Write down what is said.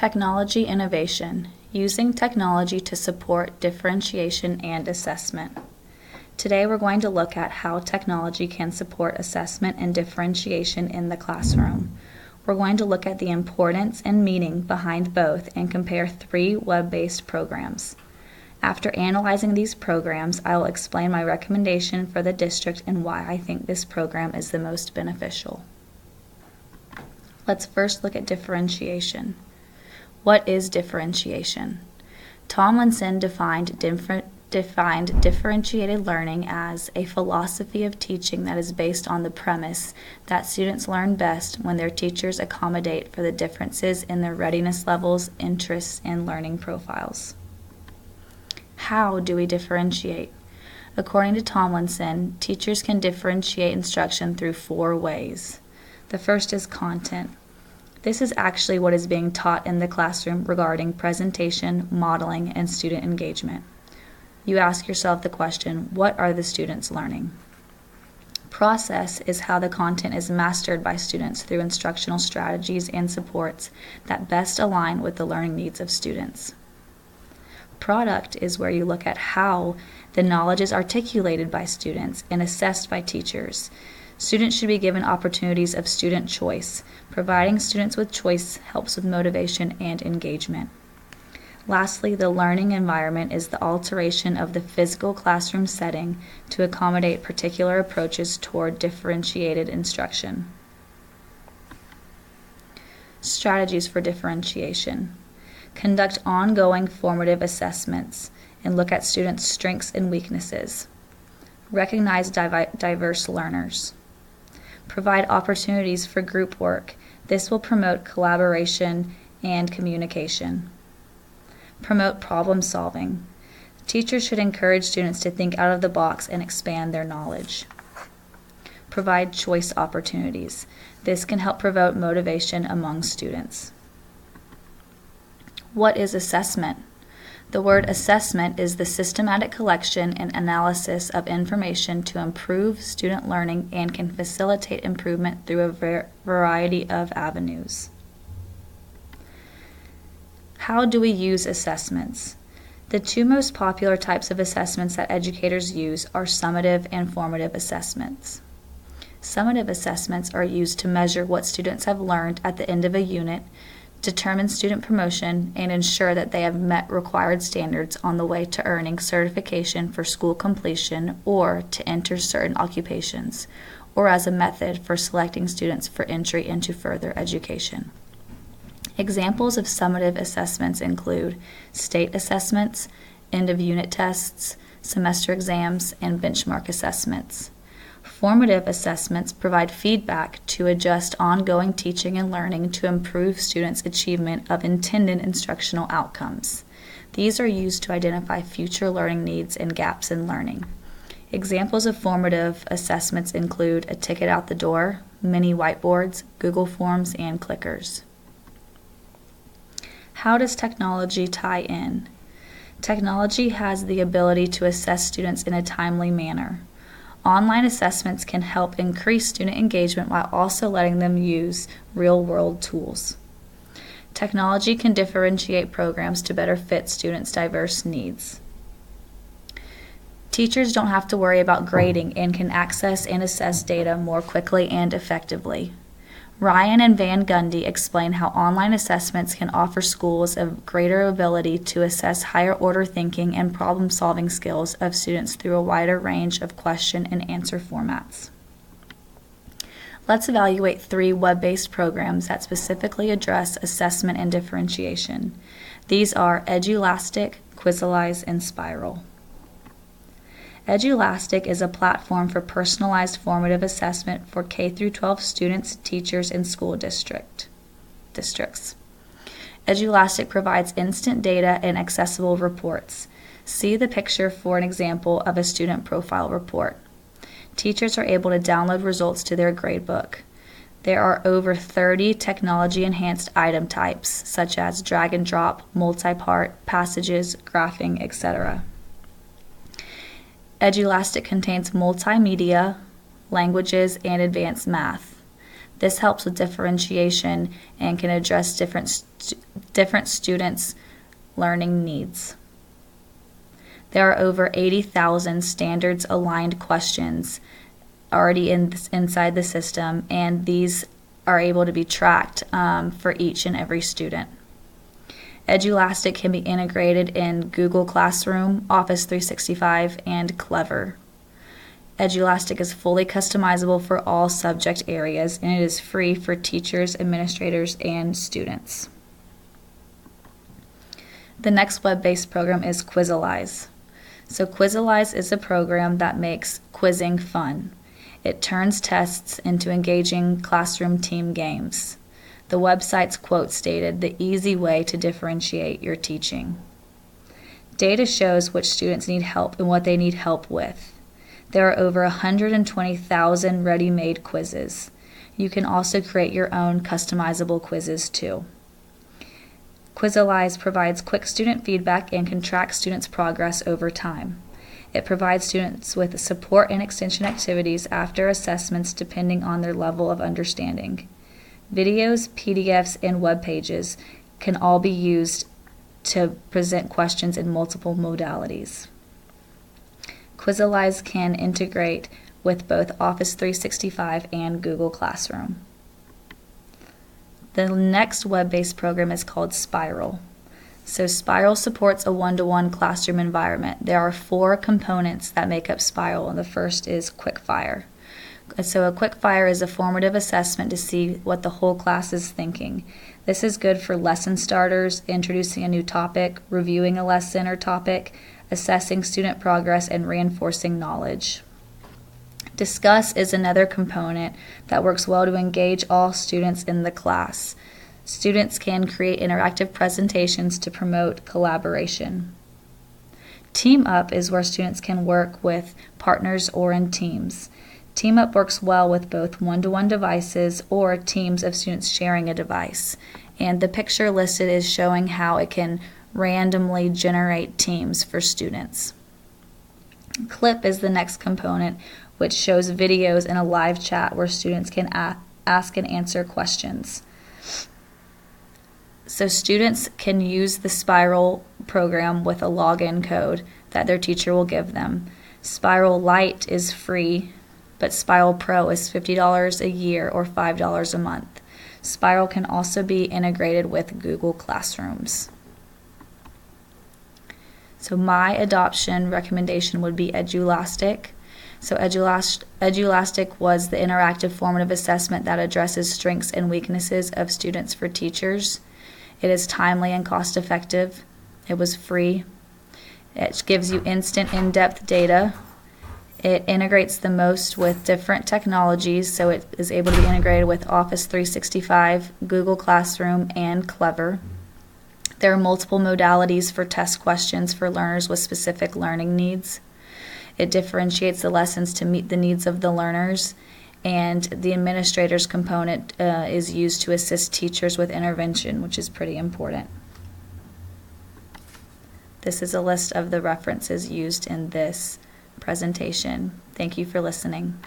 Technology innovation, using technology to support differentiation and assessment. Today we're going to look at how technology can support assessment and differentiation in the classroom. We're going to look at the importance and meaning behind both and compare 3 web-based programs. After analyzing these programs, I will explain my recommendation for the district and why I think this program is the most beneficial. Let's first look at differentiation. What is differentiation? Tomlinson defined differentiated learning as a philosophy of teaching that is based on the premise that students learn best when their teachers accommodate for the differences in their readiness levels, interests, and learning profiles. How do we differentiate? According to Tomlinson, teachers can differentiate instruction through 4 ways. The first is content. This is actually what is being taught in the classroom regarding presentation, modeling, and student engagement. You ask yourself the question, what are the students learning? Process is how the content is mastered by students through instructional strategies and supports that best align with the learning needs of students. Product is where you look at how the knowledge is articulated by students and assessed by teachers. Students should be given opportunities of student choice. Providing students with choice helps with motivation and engagement. Lastly, the learning environment is the alteration of the physical classroom setting to accommodate particular approaches toward differentiated instruction. Strategies for differentiation. Conduct ongoing formative assessments and look at students' strengths and weaknesses. Recognize diverse learners. Provide opportunities for group work. This will promote collaboration and communication. Promote problem solving. Teachers should encourage students to think out of the box and expand their knowledge. Provide choice opportunities. This can help promote motivation among students. What is assessment? The word assessment is the systematic collection and analysis of information to improve student learning and can facilitate improvement through a variety of avenues. How do we use assessments? The 2 most popular types of assessments that educators use are summative and formative assessments. Summative assessments are used to measure what students have learned at the end of a unit, determine student promotion, and ensure that they have met required standards on the way to earning certification for school completion or to enter certain occupations, or as a method for selecting students for entry into further education. Examples of summative assessments include state assessments, end-of-unit tests, semester exams, and benchmark assessments. Formative assessments provide feedback to adjust ongoing teaching and learning to improve students' achievement of intended instructional outcomes. These are used to identify future learning needs and gaps in learning. Examples of formative assessments include a ticket out the door, mini whiteboards, Google Forms, and clickers. How does technology tie in? Technology has the ability to assess students in a timely manner. Online assessments can help increase student engagement while also letting them use real-world tools. Technology can differentiate programs to better fit students' diverse needs. Teachers don't have to worry about grading and can access and assess data more quickly and effectively. Ryan and Van Gundy explain how online assessments can offer schools a greater ability to assess higher-order thinking and problem-solving skills of students through a wider range of question and answer formats. Let's evaluate 3 web-based programs that specifically address assessment and differentiation. These are Edulastic, Quizalize, and Spiral. Edulastic is a platform for personalized formative assessment for K-12 students, teachers, and school districts. Edulastic provides instant data and accessible reports. See the picture for an example of a student profile report. Teachers are able to download results to their gradebook. There are over 30 technology-enhanced item types, such as drag and drop, multi-part, passages, graphing, etc. Edulastic contains multimedia, languages, and advanced math. This helps with differentiation and can address different students' learning needs. There are over 80,000 standards-aligned questions already inside the system, and these are able to be tracked for each and every student. Edulastic can be integrated in Google Classroom, Office 365, and Clever. Edulastic is fully customizable for all subject areas, and it is free for teachers, administrators, and students. The next web-based program is Quizalize. So Quizalize is a program that makes quizzing fun. It turns tests into engaging classroom team games. The website's quote stated, "The easy way to differentiate your teaching." Data shows which students need help and what they need help with. There are over 120,000 ready-made quizzes. You can also create your own customizable quizzes too. Quizalize provides quick student feedback and can track students' progress over time. It provides students with support and extension activities after assessments depending on their level of understanding. Videos, PDFs, and web pages can all be used to present questions in multiple modalities. Quizalize can integrate with both Office 365 and Google Classroom. The next web-based program is called Spiral. So Spiral supports a one-to-one classroom environment. There are 4 components that make up Spiral, and the first is Quickfire. So a Quickfire is a formative assessment to see what the whole class is thinking. This is good for lesson starters, introducing a new topic, reviewing a lesson or topic, assessing student progress, and reinforcing knowledge. Discuss is another component that works well to engage all students in the class. Students can create interactive presentations to promote collaboration. Team Up is where students can work with partners or in teams. Team Up works well with both one-to-one devices or teams of students sharing a device. And the picture listed is showing how it can randomly generate teams for students. Clip is the next component, which shows videos in a live chat where students can ask and answer questions. So students can use the Spiral program with a login code that their teacher will give them. Spiral Lite is free, but Spiral Pro is $50 a year or $5 a month. Spiral can also be integrated with Google Classrooms. So my adoption recommendation would be Edulastic. So Edulastic was the interactive formative assessment that addresses strengths and weaknesses of students for teachers. It is timely and cost-effective. It was free. It gives you instant in-depth data. It integrates the most with different technologies, so it is able to be integrated with Office 365, Google Classroom, and Clever. There are multiple modalities for test questions for learners with specific learning needs. It differentiates the lessons to meet the needs of the learners, and the administrator's component is used to assist teachers with intervention, which is pretty important. This is a list of the references used in this presentation. Thank you for listening.